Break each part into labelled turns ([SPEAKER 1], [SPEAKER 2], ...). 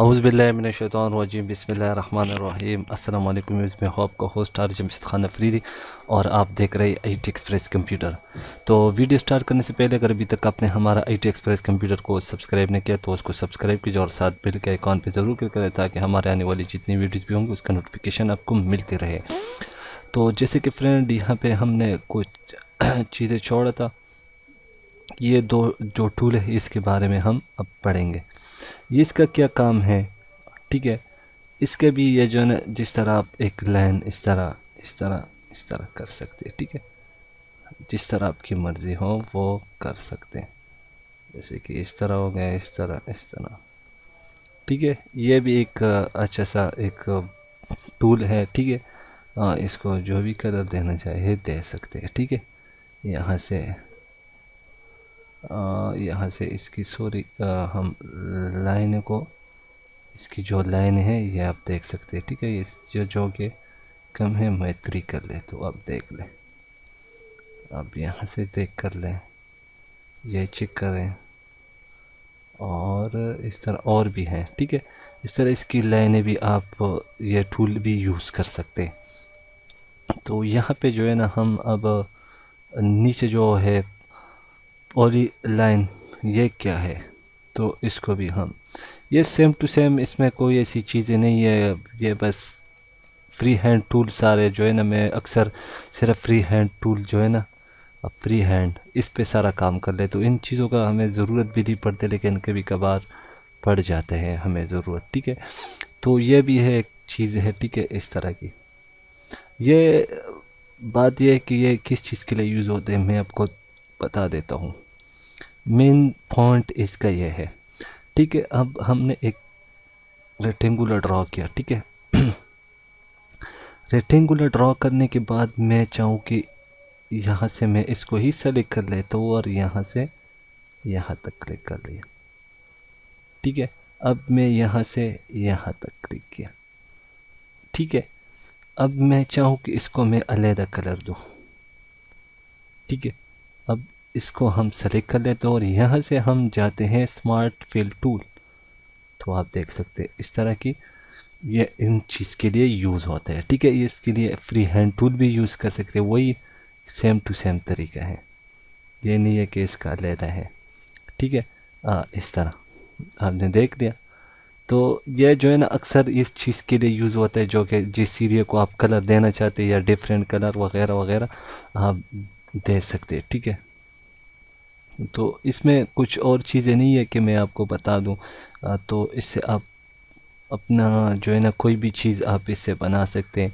[SPEAKER 1] औज़ुबिल्लाहिमिनश्शैतानिर्रजीम बिस्मिल्लाहिर्रहमानिर्रहीम अस्सलाम वालेकुम। मैं हूं आपका host RJ mister Khan Afridi और आप देख रहे हैं IT एक्सप्रेस कंप्यूटर। तो वीडियो स्टार्ट करने से पहले अगर अभी तक आपने हमारा IT एक्सप्रेस कंप्यूटर को सब्सक्राइब नहीं किया तो उसको सब्सक्राइब कीजिए और साथ बेल के आइकॉन पर ज़रूर क्लिक करें ताकि हमारे आने वाली जितनी वीडियोज़ भी होंगी उसका नोटिफिकेशन आपको मिलती रहे। तो जैसे कि फ्रेंड यहाँ पर हमने कुछ चीज़ें छोड़ा था, ये दो जो टूल है इसके बारे में हम अब पढ़ेंगे। ये इसका क्या काम है, ठीक है। इसके भी ये जो है ना, जिस तरह आप एक लाइन इस तरह कर सकते हैं, ठीक है। जिस तरह आपकी मर्ज़ी हो वो कर सकते हैं, जैसे कि इस तरह हो गया, इस तरह, ठीक है। ये भी एक अच्छा सा एक टूल है, ठीक है। इसको जो भी कलर देना चाहे दे सकते हैं, ठीक है। यहाँ से इसकी हम लाइन को, इसकी जो लाइन है ये आप देख सकते हैं, ठीक है। ये जो कि कम है मैं 3 कर ले, तो आप देख लें, अब यहाँ से देख कर लें, ये चेक करें, और इस तरह और भी हैं, ठीक है। इस तरह इसकी लाइनें भी आप ये टूल भी यूज़ कर सकते हैं। तो यहाँ पे जो है ना, हम अब नीचे जो है पॉली लाइन, ये क्या है, तो इसको भी हम, ये सेम टू सेम, इसमें कोई ऐसी चीज़ें नहीं है। ये बस फ्री हैंड टूल सारे जो है ना, मैं अक्सर सिर्फ फ्री हैंड टूल जो है ना, फ्री हैंड इस पे सारा काम कर ले, तो इन चीज़ों का हमें ज़रूरत भी नहीं पड़ती, लेकिन कभी कभार पड़ जाते हैं हमें ज़रूरत, ठीक है। तो ये भी है एक चीज़ है, ठीक है, इस तरह की। ये बात यह है कि ये किस चीज़ के लिए यूज़ होते हैं, मैं आपको बता देता हूँ। मेन पॉइंट इसका ये है, ठीक है। अब हमने एक रेक्टेंगुलर ड्रॉ किया, ठीक है। रेक्टेंगुलर ड्रॉ करने के बाद मैं चाहूँ कि यहाँ से मैं इसको ही सेलेक्ट कर लेता हूँ और यहाँ से यहाँ तक क्लिक कर लिया, ठीक है। अब मैं यहाँ से यहाँ तक क्लिक किया, ठीक है। अब मैं चाहूँ कि इसको मैं अलग कलर दूँ, ठीक है। अब इसको हम सेलेक्ट कर लेते हैं और यहाँ से हम जाते हैं स्मार्ट फिल टूल। तो आप देख सकते हैं इस तरह की ये इन चीज़ के लिए यूज़ होता है, ठीक है। ये इसके लिए फ्री हैंड टूल भी यूज़ कर सकते हैं, वही सेम टू सेम तरीका है, ये नहीं है कि इसका अलग है, ठीक है। इस तरह आपने देख लिया। तो ये जो है ना, अक्सर इस चीज़ के लिए यूज़ होता है, जो कि जिस एरिया को आप कलर देना चाहते हैं या डिफरेंट कलर वगैरह वगैरह आप दे सकते हैं, ठीक है। तो इसमें कुछ और चीज़ें नहीं है कि मैं आपको बता दूं। तो इससे आप अपना जो है ना, कोई भी चीज़ आप इससे बना सकते हैं,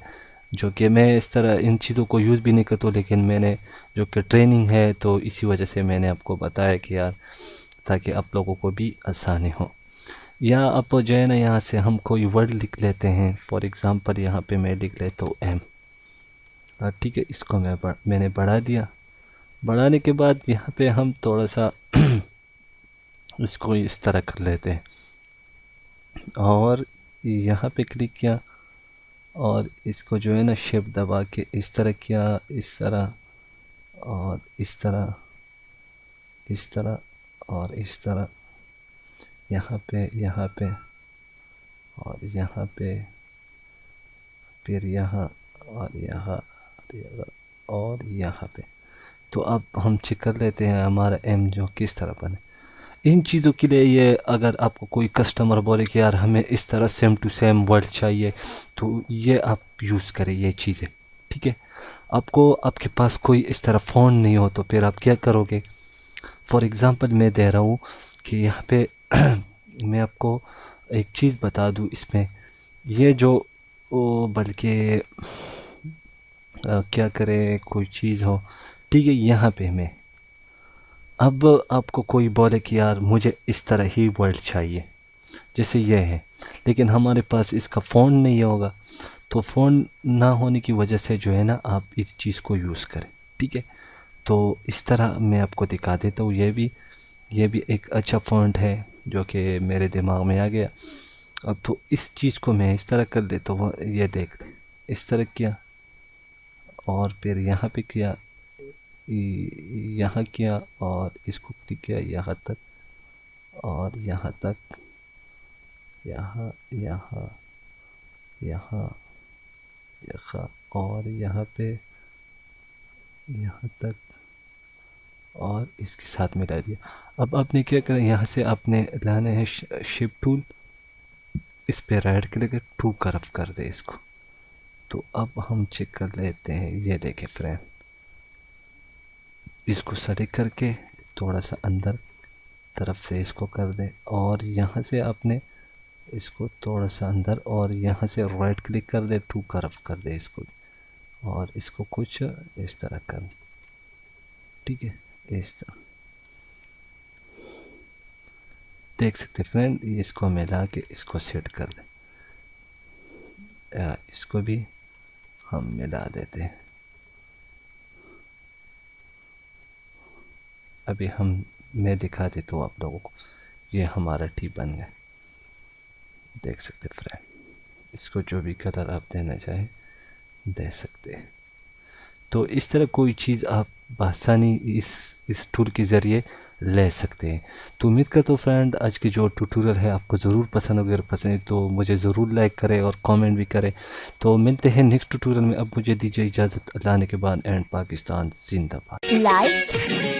[SPEAKER 1] जो कि मैं इस तरह इन चीज़ों को यूज़ भी नहीं करता, लेकिन मैंने जो कि ट्रेनिंग है तो इसी वजह से मैंने आपको बताया कि यार, ताकि आप लोगों को भी आसानी हो। या आप जो है ना, यहाँ से हम कोई वर्ड लिख लेते हैं, फॉर एग्ज़ाम्पल यहाँ पे मैं लिख लेता हूँ एम, ठीक है। इसको मैंने बढ़ा दिया। बढ़ाने के बाद यहाँ पे हम थोड़ा सा इसको इस तरह कर लेते हैं और यहाँ पे क्लिक किया और इसको जो है ना शेप दबा के इस तरह किया, इस तरह और इस तरह, इस तरह और इस तरह, यहाँ पे और यहाँ पे, फिर यहाँ और यहाँ और यहाँ पे। तो अब हम चेक कर लेते हैं हमारा एम जो किस तरह बने। इन चीज़ों के लिए ये, अगर आपको कोई कस्टमर बोले कि यार हमें इस तरह सेम टू सेम वर्ड चाहिए, तो ये आप यूज़ करें ये चीज़ें, ठीक है। आपको आपके पास कोई इस तरह फ़ोन नहीं हो तो फिर आप क्या करोगे। फॉर एग्ज़ाम्पल मैं दे रहा हूँ कि यहाँ पे मैं आपको एक चीज़ बता दूँ, इसमें ये जो बल्कि क्या करें, कोई चीज़ हो, ठीक है। यहाँ पे मैं, अब आपको कोई बोले कि यार मुझे इस तरह ही वर्ड चाहिए जैसे ये है, लेकिन हमारे पास इसका फ़ोन नहीं होगा, तो फ़ोन ना होने की वजह से जो है ना, आप इस चीज़ को यूज़ करें, ठीक है। तो इस तरह मैं आपको दिखा देता हूँ। ये भी एक अच्छा फ़ॉन्ट है जो कि मेरे दिमाग में आ गया। अब तो इस चीज़ को मैं इस तरह कर लेता हूँ, ये देख लें, इस तरह किया और फिर यहाँ पे किया, यहाँ किया और इसको क्लिक किया यहाँ तक और यहाँ तक, यहाँ यहाँ यहाँ यहाँ और यहाँ पे यहाँ तक और इसके साथ मिला दिया। अब आपने क्या करना, यहाँ से आपने लाना है शेप टूल, इस पे राइट क्लिक टू कर्व कर दे इसको। तो अब हम चेक कर लेते हैं, ये देखे फ्रेंड, इसको सेलेक्ट करके थोड़ा सा अंदर तरफ से इसको कर दें और यहाँ से आपने इसको थोड़ा सा अंदर और यहाँ से राइट क्लिक कर दे, टू कर्व कर दे इसको और इसको कुछ इस तरह कर, ठीक है, इस तरह देख सकते फ्रेंड। इसको मिला के इसको सेट कर दें, इसको भी हम मिला देते हैं। अभी मैं दिखा देता हूँ आप लोगों को, ये हमारा टी बन गया, देख सकते फ्रेंड। इसको जो भी कलर आप देना चाहें दे सकते हैं। तो इस तरह कोई चीज़ आप आसानी इस टूल के ज़रिए ले सकते हैं। तो उम्मीद करता हूँ फ्रेंड आज की जो ट्यूटोरियल है आपको ज़रूर पसंद, अगर पसंद है तो मुझे ज़रूर लाइक करें और कमेंट भी करें। तो मिलते हैं नेक्स्ट ट्यूटोरियल में। अब मुझे दीजिए इजाज़त, अल्लाह ने के बाद एंड पाकिस्तान जिंदाबाद।
[SPEAKER 2] लाइक